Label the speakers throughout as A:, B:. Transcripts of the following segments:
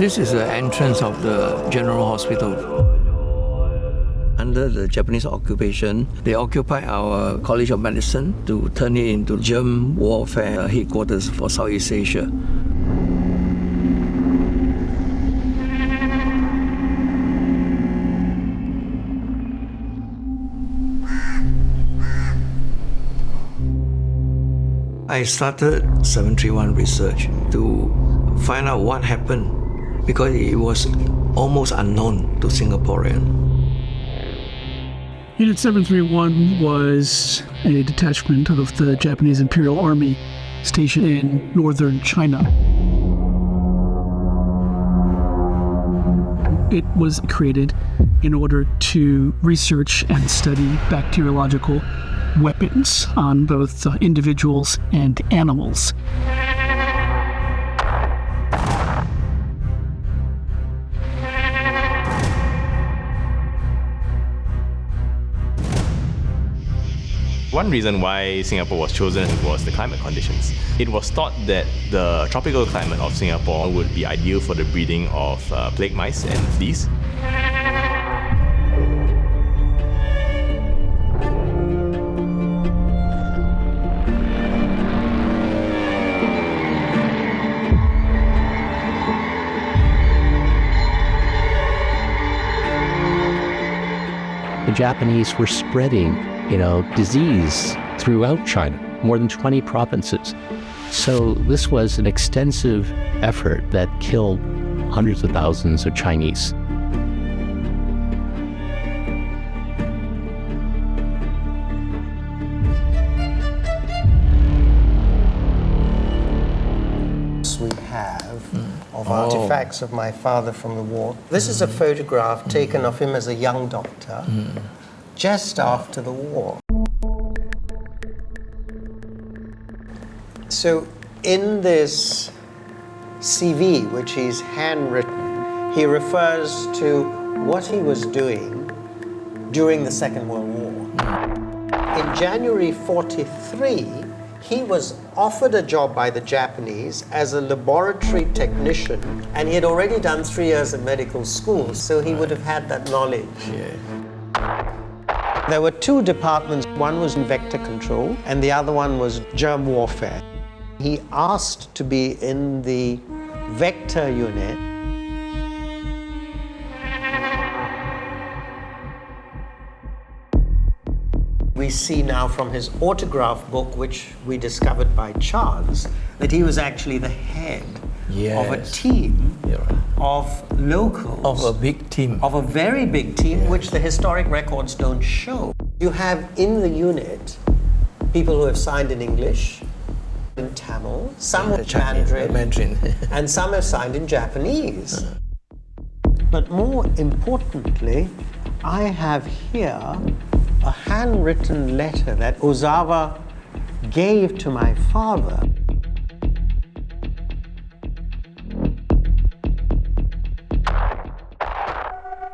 A: This is the entrance of the General Hospital. Under the Japanese occupation, they occupied our College of Medicine to turn it into germ warfare headquarters for Southeast Asia. I started 731 research to find out what happened because it was almost unknown to Singaporeans.
B: Unit 731 was a detachment of the Japanese Imperial Army stationed in northern China. It was created in order to research and study bacteriological weapons on both individuals and animals.
C: One reason why Singapore was chosen was the climate conditions. It was thought that the tropical climate of Singapore would be ideal for the breeding of plague mice and fleas.
D: The Japanese were spreading, disease throughout China, more than 20 provinces. So this was an extensive effort that killed hundreds of thousands of Chinese.
E: We have of artifacts of my father from the war. This is a photograph taken of him as a young doctor, just after the war. So in this CV, which he's handwritten, he refers to what he was doing during the Second World War. In January 43, he was offered a job by the Japanese as a laboratory technician, and he had already done 3 years of medical school, so he would have had that knowledge.
A: Yeah.
E: There were 2 departments. One was vector control, and the other one was germ warfare. He asked to be in the vector unit. We see now from his autograph book, which we discovered by chance, that he was actually the head of a team of locals.
A: Of a big team.
E: Of a very big team, which the historic records don't show. You have in the unit people who have signed in English, in Tamil, some in Mandarin, and some have signed in Japanese. But more importantly, I have here a handwritten letter that Ozawa gave to my father.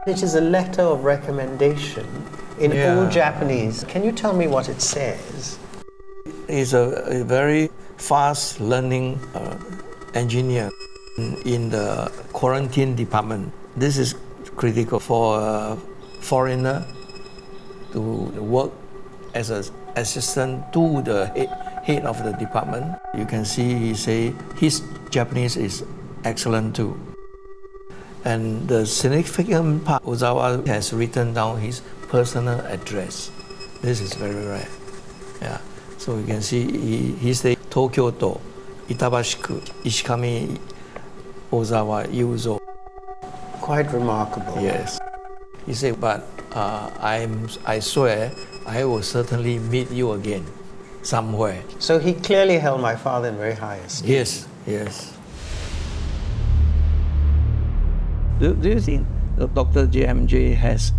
E: It is a letter of recommendation in old Japanese. Can you tell me what it says?
A: He's a very fast learning engineer in the quarantine department. This is critical for a foreigner to work as an assistant to the head of the department. You can see he say his Japanese is excellent too. And the significant part, Ozawa has written down his personal address. This is very rare. Yeah. So you can see he say Tokyo to Itabashiku Ishikami Ozawa Yuzo.
E: Quite remarkable.
A: Yes. He said, but I swear I will certainly meet you again somewhere.
E: So he clearly held my father in very high esteem.
A: Yes, yes. Do you think Dr. JMJ has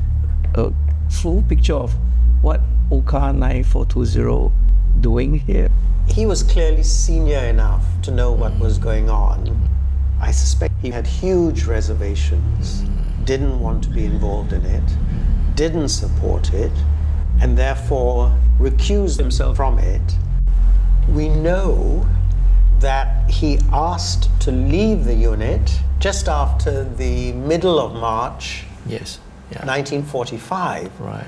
A: a full picture of what OK 9420 doing here?
E: He was clearly senior enough to know what was going on. I suspect he had huge reservations, didn't want to be involved in it, didn't support it, and therefore recused himself from it. We know that he asked to leave the unit just after the middle of March,
A: Yes. Yeah.
E: 1945.
A: Right.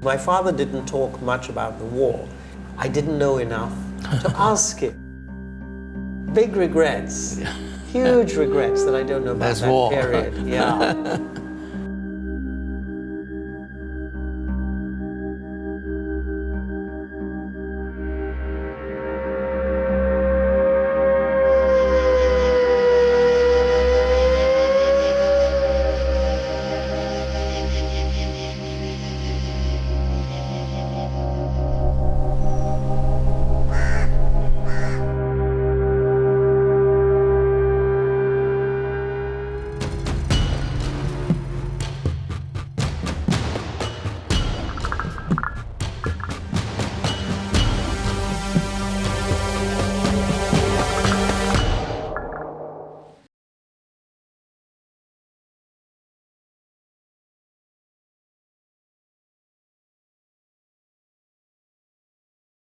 E: My father didn't talk much about the war. I didn't know enough to ask him. Big regrets, huge regrets that I don't know about
A: That's
E: that
A: war.
E: period. Yeah.